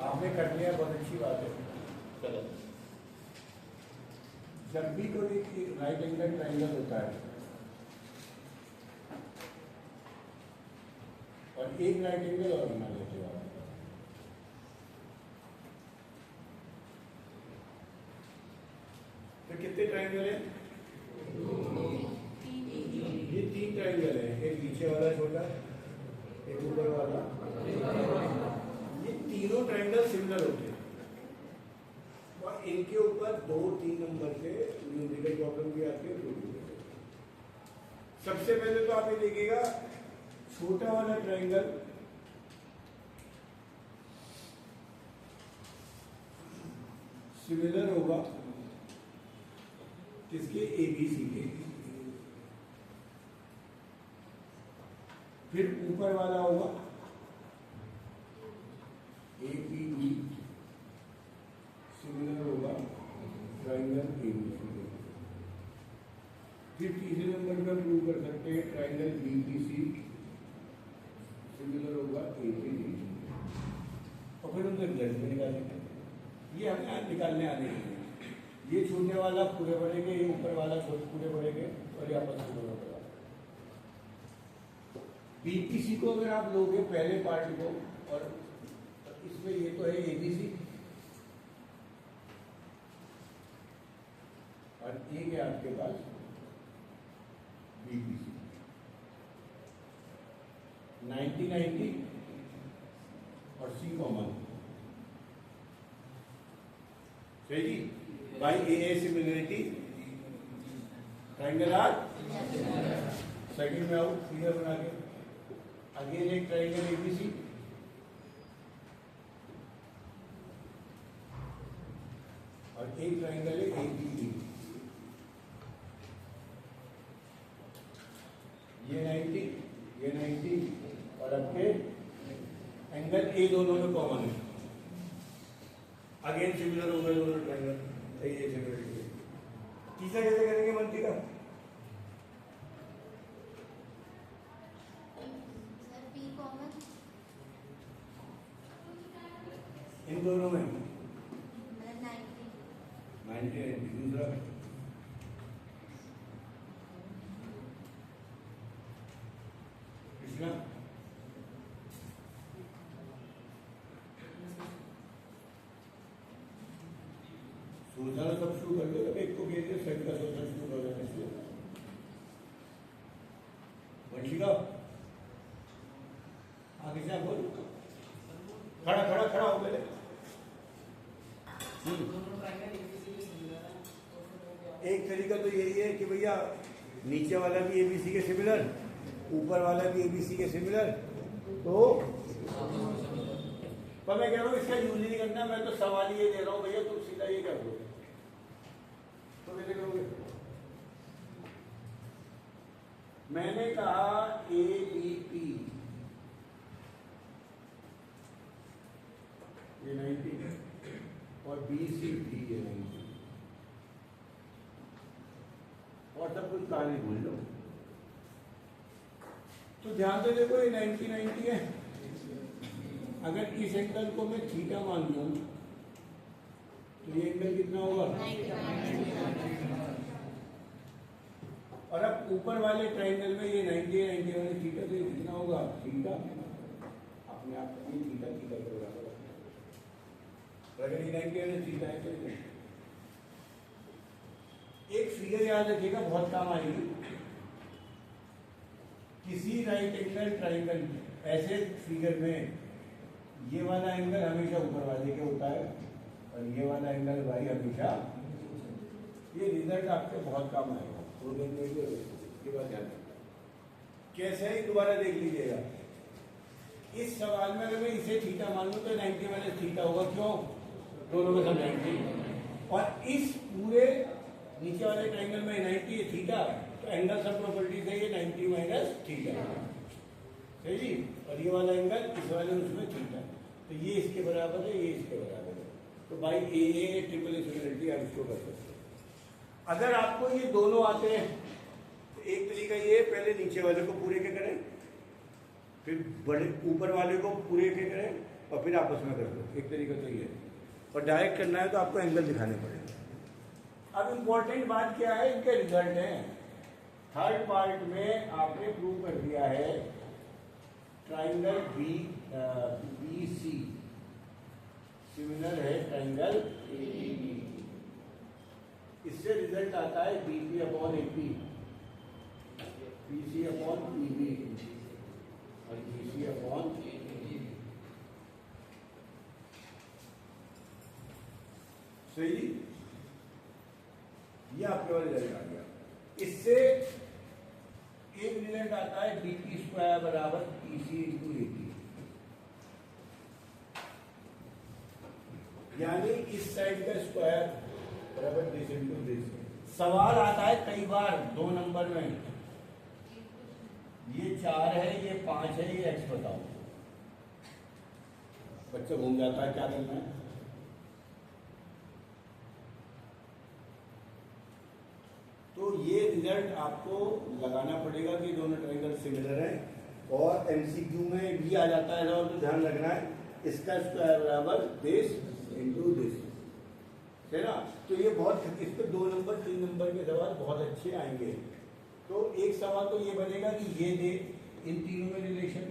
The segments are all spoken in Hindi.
आपने कर लिया, बहुत अच्छी बात है। चलो, जब भी कोई राइट एंगल ट्राइंगल होता है और एक राइट एंगल और बना लेते हो आप, तो कितने ट्राइंगल है? ये 3 ट्राइंगल है, एक नीचे वाला छोटा, एक ऊपर वाला। ये तीनों ट्राइंगल सिमिलर होते हैं और इनके ऊपर 2-3 नंबर के न्यूमेरिकल प्रॉब्लम भी आती है। सबसे पहले तो आप ये देखिएगा, छोटा वाला ट्राइंगल सिमिलर होगा किसके? ABC के। फिर ऊपर वाला होगा APB, सिमिलर होगा ट्राइंगल ABC के। फिर तीसरे नंबर पर प्रूव कर सकते हैं ट्राइंगल BPC, सिमिलर होगा APD, और फिर उनसे रिजल्ट में निकालेंगे। ये हमें आज निकालने आने हैं। ये छोटे वाला पूरे बढ़ेंगे, ये ऊपर वाला छोटे पूरे बढ़ेंगे, और ये आपस में दोनों बढ़ेगा। BPC को अगर आप लोगे पहले पार्ट को, और इसमें ये तो है ABC और एक है आपके पास BPC। 90-90 और C कॉमन, सही जी। By AA similarity triangle are second में आउट क्लियर बना के। अगेन एक ट्राइंगल ABC और एक ट्राइंगल है ABD। ये 90, ये 90, और आपके एंगल A दोनों में कॉमन है। अगेन सिमिलर हो गए दोनों ट्राइंगल, ये सिमिलरिटी। तीसरा कैसे करेंगे मंत्री का? इन दोनों में 90-90। दूसरा कृष्णा, सोचना सब शुरू कर दो, एक को भेज दो, सेट का सोचना शुरू हो जाने से। वंशिका आगे से बोल, खड़ा खड़ा खड़ा हो पहले। एक तरीका तो यही है कि भैया नीचे वाला भी ABC के सिमिलर, ऊपर वाला भी ABC के सिमिलर, तो पर मैं कह रहा हूँ इसका यूज नहीं करना। मैं तो सवाल ये दे रहा हूँ भैया, तुम सीधा ये कर दो, तो कैसे करोगे? मैंने कहा ABP ये 90 और BCD ये 90, और सब कुछ कहानी भूल लो। तो ध्यान से देखो, ये 90-90 है। अगर इस एंगल को मैं थीटा मान लूं तो ये एंगल कितना होगा? और अब ऊपर वाले ट्राइंगल में ये 90-90 वाले थीटा, तो ये कितना होगा? थीटा। अपने आप ये थीटा थीटा के बराबर है। अगर ये 90 वाले थीटा है तो एक फिगर याद रखिएगा, बहुत काम आएगी। किसी राइट एंगल ट्राइंगल ऐसे फिगर में ये वाला एंगल हमेशा ऊपर वाले के होता है और ये वाला एंगल भाई हमेशा, ये रिजल्ट आपके बहुत काम आएगा। दो दिन में ये बात याद रखना। कैसे है दोबारा देख लीजिएगा। इस सवाल में अगर मैं इसे थीटा मान लूं तो 90 माइनस थीटा होगा। क्यों? दोनों में सब 90, और इस पूरे नीचे वाले ट्राइंगल में 90 है थीटा, तो एंगल सब प्रॉपर्टी से ये 90 माइनस थीटा, सही जी। और ये वाला एंगल इस वाले उसमें थीटा, तो ये इसके बराबर है, ये इसके बराबर है। तो बाई AA ट्रिपल सिमिलरिटी आप इसको कर सकते हैं। अगर आपको ये दोनों आते हैं तो एक तरीका ये, पहले नीचे वाले को पूरे के करें, फिर बड़े ऊपर वाले को पूरे के करें, और फिर आपस में कर दो। एक तरीका तो ये है, और डायरेक्ट करना है तो आपको एंगल दिखाने पड़ेंगे। अब इम्पोर्टेंट बात क्या है, इनके रिजल्ट हैं। थर्ड पार्ट में आपने प्रूव कर दिया है ट्राइंगल बी सी सिमिलर है ट्राइंगल ABB। इससे रिजल्ट आता है BP upon AP, PC upon PB और GC अपॉन AB। सही, ये आपके वाले रिजल्ट आ गया। इससे एक रिजल्ट आता है BP स्क्वायर बराबर PC इंटू AP, यानी इस साइड का स्क्वायर बराबर दिस इंटू दिस। सवाल आता है कई बार 2 नंबर में, ये 4 है, ये 5 है, ये x बताओ। बच्चा घूम जाता है, क्या करना है? तो ये रिजल्ट आपको लगाना पड़ेगा कि दोनों ट्रायंगल सिमिलर हैं। और MCQ में भी आ जाता है, और तो ध्यान रखना है, इसका स्क्वायर बराबर दिस इंटू दिस, है ना। तो ये बहुत, इस पे 2 नंबर 3 नंबर के सवाल बहुत अच्छे आएंगे। तो एक सवाल तो ये बनेगा कि ये दे इन तीनों में रिलेशन।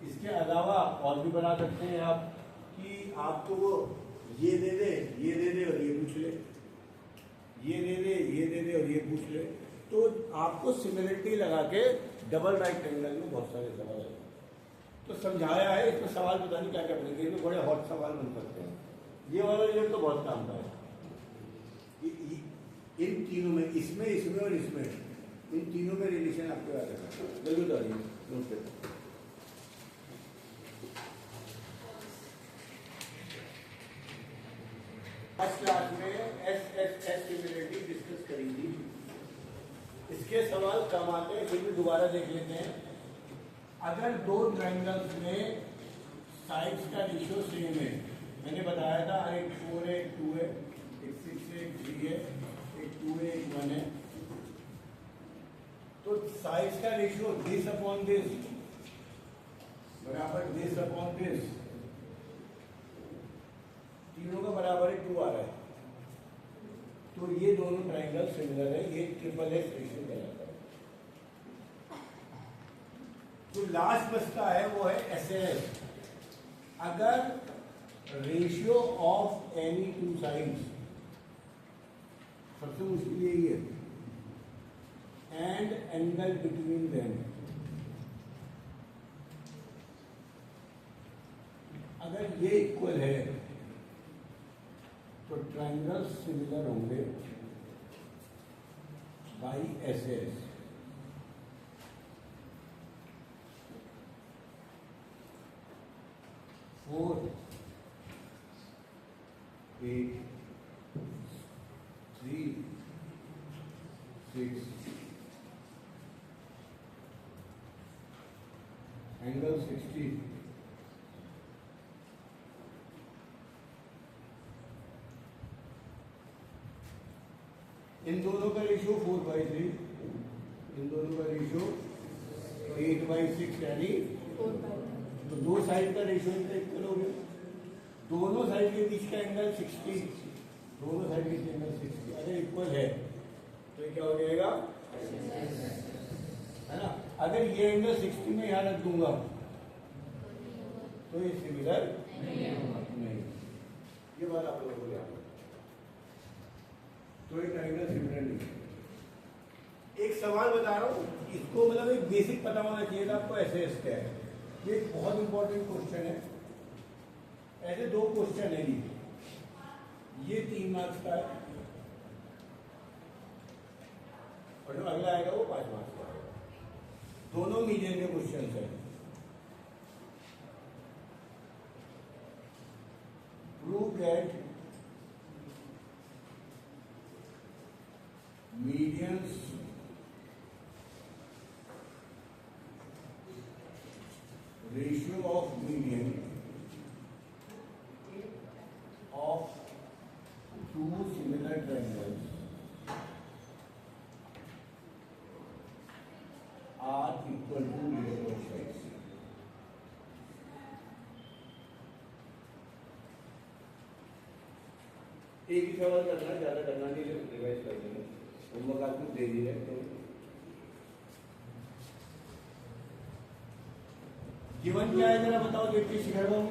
इसके अलावा और भी बना सकते हैं आप कि आपको वो ये दे दे, ये दे दे और ये पूछ ले, ये दे दे, ये दे दे और ये पूछ ले। तो आपको सिमिलरिटी लगा के डबल राइट एंगल में बहुत सारे सवाल आए। तो समझाया है, इसमें सवाल पता नहीं क्या क्या बनेंगे, इसमें बड़े हॉट सवाल बन सकते हैं। ये वाला रिजल्ट तो बहुत काम का है। इन तीनों में, इसमें, इसमें और इसमें, इन तीनों में रिलेशन आपको याद रखना। जल्दी बताइए, नोट करें। फर्स्ट क्लास में एस सिमिलरिटी डिस्कस करी थी। इसके सवाल कम आते हैं, फिर भी दोबारा देख लेते हैं। अगर 2 ट्रायंगल्स में साइड्स का रेशियो सेम है, मैंने बताया था एक 4 है, एक 2 है, एक 6 है, एक 3 है, एक 2 है, एक 1 है। तो साइड्स का रेशियो दिस अपॉन दिस बराबर दिस अपॉन दिस, तीनों का बराबर है 2 आ रहा है। तो ये दोनों ट्रायंगल सिमिलर है, ये ट्रिपल एक्स रेशियो कहलाता है। जो लास्ट बचता है वो है एसएस। अगर रेशियो ऑफ एनी 2 साइड्स, सबसे मुश्किल यही है, एंड एंगल बिटवीन देम, अगर ये इक्वल है तो ट्रायंगल सिमिलर होंगे बाई एसएस। फोर 8 3 6 एंगल 60, इन दोनों का रेशियो 4/3, इन दोनों का रेशियो 8/6, यानी तो 2 साइड का रेशियो इक्वल हो गया। दोनों साइड के बीच का एंगल 60, दोनों साइड के एंगल 60 अगर इक्वल है तो ये क्या हो जाएगा, है ना। अगर ये एंगल 60 में यहाँ रख दूंगा तो ये सिमिलर नहीं। ये बात आप लोगों को याद रखना। तो ये ट्रायंगल सिमिलर नहीं। एक सवाल बता रहा हूँ, इसको मतलब एक बेसिक पता होना चाहिए था आपको, ऐसे क्या है। ये एक बहुत इंपॉर्टेंट क्वेश्चन है। ऐसे 2 क्वेश्चन है, ये 3 मार्क्स का है और जो अगला आएगा वो 5 मार्क्स का आएगा। दोनों मीडियम के क्वेश्चन है। Prove that medians ratio of median of 2 similar triangles are equal to ratio of sides। एक ही सवाल करना है, ज्यादा करना नहीं, रिवाइज कर देंगे, होमवर्क आपको दे दी है। तो गिवन क्या है जरा बताओ, देखिए शिखर हूँ।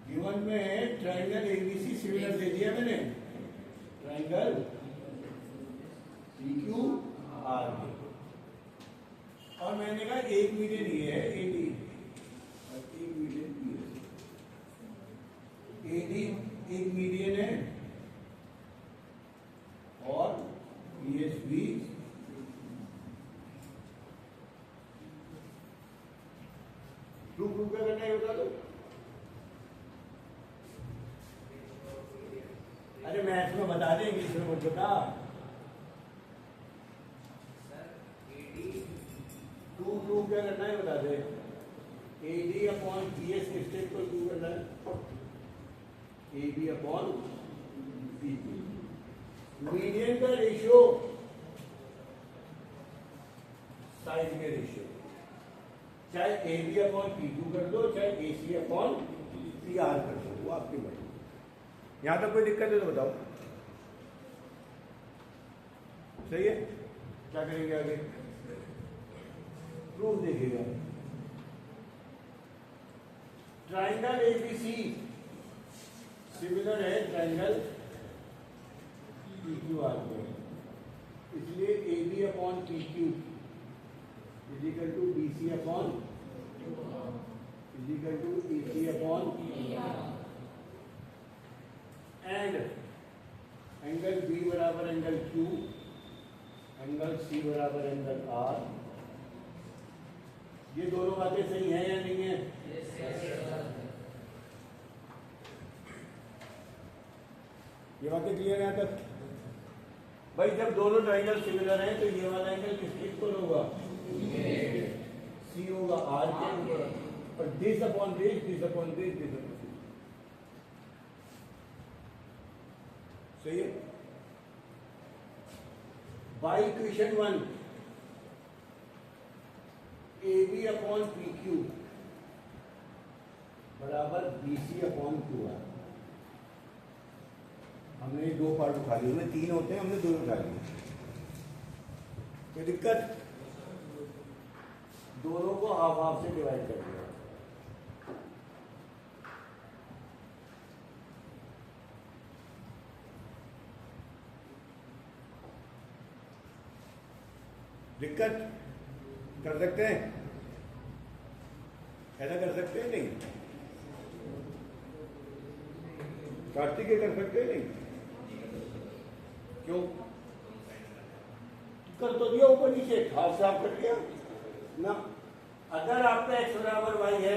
गिवन में ट्राइंगल एबीसी सिमिलर दे दिया मैंने, ट्राइंगल PQ RQ, और मैंने कहा एक मीडियन ये है AD और एक मीडियन PSC। AD एक मीडियन है और PSB प्रूफ क्या करना है बता दो। अरे मैथ्स में बता देंगे, इसमें मत बता। प्रूफ क्या करना है बता दे। AD अपॉन PS के स्टेप को प्रूव करना है, AB अपॉन PQ। मीडियन का रेशियो साइज के रेशियो, चाहे AB अपॉन PQ कर दो, चाहे AC अपॉन PR कर दो, वो आपकी मर्जी। यहां तक कोई दिक्कत है तो बताओ। सही है, क्या करेंगे आगे, प्रूफ देखिएगा। ट्राइंगल ABC सिमिलर है ट्राइंगल PQR को, इसलिए AB upon PQ is equal to BC upon is equal to AC upon and angle B बराबर एंगल Q, एंगल C बराबर एंगल R। ये दोनों बातें सही हैं या नहीं है? ये बातें क्लियर है यहाँ तक? भाई जब दोनों ट्राइंगल सिमिलर हैं तो ये वाला एंगल किसके इक्वल होगा? C होगा R के ऊपर, और this upon this, this upon this, this upon this. सही है। By equation 1 AB upon PQ बराबर BC अपॉन QR। हमने दो पार्ट उठा लिए, उनमें तीन होते हैं, हमने दो उठा लिए। कोई दिक्कत? दोनों को हाफ हाफ से डिवाइड कर दिया। दिक्कत? कर सकते हैं, ऐसा कर सकते हैं नहीं? कार्तिक कर सकते हैं नहीं? क्यों? कर तो दिया ऊपर नीचे, हाफ साफ कर दिया ना। अगर आपका x बराबर y है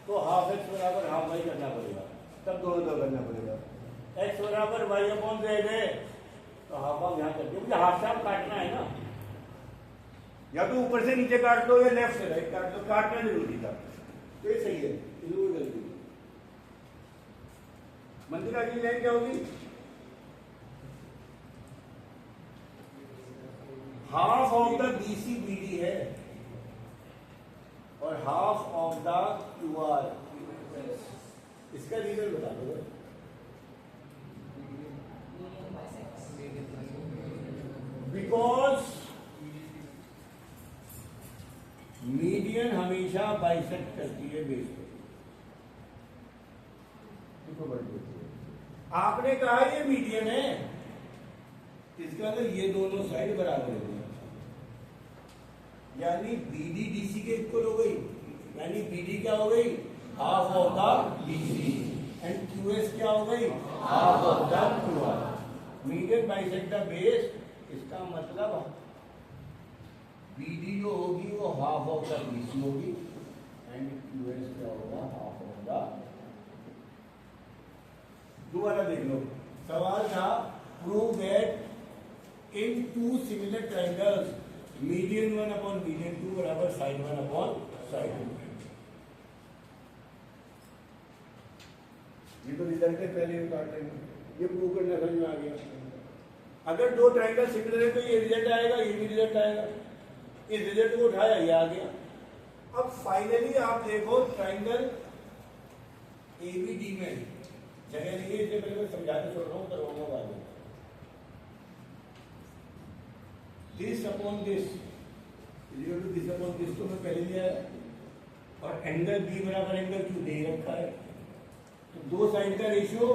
तो हाफ x बराबर हाफ y करना पड़ेगा, तब दोनों दो करना पड़ेगा। x बराबर y अपॉन z है तो हाफ हाफ यहाँ कर दिया, मुझे हाफ साफ काटना है ना। या तो ऊपर से नीचे काट दो या लेफ्ट से राइट काट दो, काटना जरूरी था। तो ये सही है, इसमें गलती। मंदिर अगली लाइन क्या होगी? Half of the BC BD है और हाफ ऑफ द QR। इसका रीजन बता दो। बिकॉज मीडियन हमेशा बाइसेक्ट करती है बेस को। आपने कहा ये मीडियन है, इसका अंदर ये दोनों साइड बराबर है, यानी BD DC के इक्वल हो गई, यानी BD क्या हो गई? हाफ ऑफ द BC, एंड QS क्या हो गई? Half of the QR। Median bisect the base, इसका मतलब BD जो होगी वो हाफ ऑफ द BC होगी, एंड QS क्या होगा? Half of the. दोबारा देख लो, सवाल था prove that in two similar triangles median 1 upon median 2 बराबर साइड 1 अपॉन साइड 2। ये तो रिजल्ट है, पहले ही काट लेंगे, ये प्रूव करना समझ में आ गया। अगर दो ट्राइंगल सिमिलर है तो ये रिजल्ट आएगा, ये भी रिजल्ट आएगा। इस रिजल्ट को उठाया, ये आ गया। अब फाइनली आप देखो ट्राइंगल एबीडी में जगह नहीं है, इसलिए पहले मैं समझा के छोड़ रहा हूँ, करवाऊंगा बाद में। This upon this this upon this तो मैं पहले लिया है, और एंगल बी बराबर एंगल क्यू दे रखा है, तो दो साइड का ratio,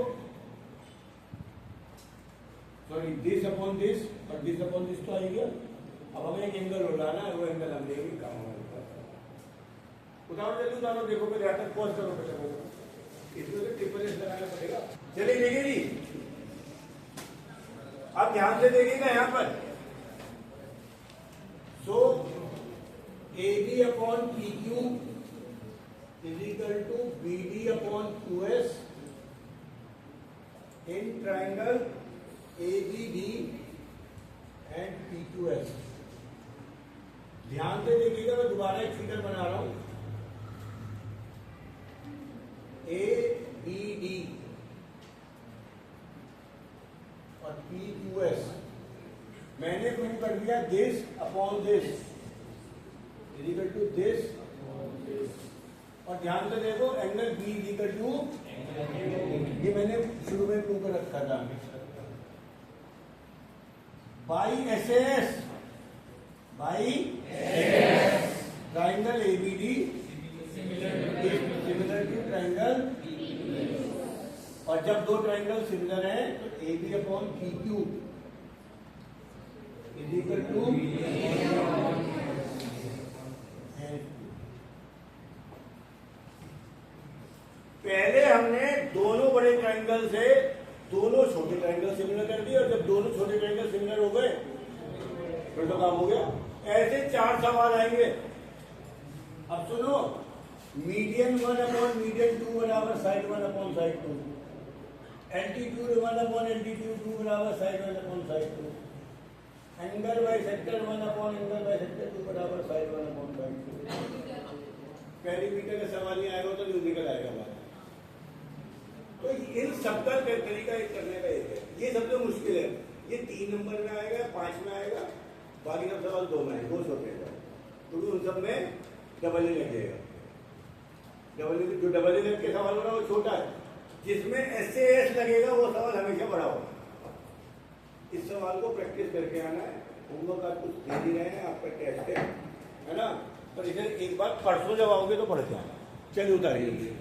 sorry this upon this और दिस अपॉन दिस तो आ गया। अब हमें एक एंगल उठाना है, वो एंगल हम लेंगे, काम हमारे पास। उदाहरण जल्दी उदाहरण देखो, पहले यहाँ तक पॉज करो बेटा, इसमें तो ट्रिपल एस लगाना पड़ेगा। चलिए देखिए जी, आप ध्यान से देखिएगा यहाँ पर। So A B upon P Q is equal to B D upon Q S in triangle A B D and P Q S. ध्यान से देखिएगा, मैं दोबारा एक फिगर बना रहा हूं। ए बी डी और पी क्यू एस मैंने प्रूव कर दिया, this upon this is equal to this, और ध्यान से देखो angle B is equal to, ये मैंने शुरू में प्रूव कर रखा था, by S S, by triangle ABD similar to triangle, और जब दो ट्राइंगल सिमिलर हैं तो A B upon P Q is equal to, पहले हमने दोनों बड़े ट्राइंगल से दोनों छोटे ट्राइंगल सिमिलर कर दिए, और जब दोनों छोटे ट्राइंगल सिमिलर हो गए फिर तो काम हो गया। ऐसे चार सवाल आएंगे। अब सुनो, मीडियन 1 अपॉन मीडियन 2 बराबर side 1 upon side 2, altitude 1 upon altitude 2 बराबर side 1 upon side 2, angle by sector 1 upon angle by sector 2 बराबर साइड 1 अपॉन साइड 2। पेरीमीटर का सवाल नहीं आएगा तो न्यूमेरिकल आएगा बात। तो इन सबका तरीका एक करने का एक है, ये सबसे मुश्किल है, ये 3 नंबर में आएगा, 5 में आएगा, बाकी सब सवाल 2 में आएगा, 2 छोटे हैं, क्योंकि उन सब में डबल ही लगेगा। जो डबल ही लग के सवाल होगा वो छोटा है, जिसमें एस ए एस लगेगा वो सवाल हमेशा बड़ा होगा। इस सवाल को प्रैक्टिस करके आना है, होमवर्क आप कुछ दे ही रहे हैं, आपका टेस्ट है ना, पर इसे एक बार परसों जब आओगे तो पढ़ के आना। चलिए उतारिए।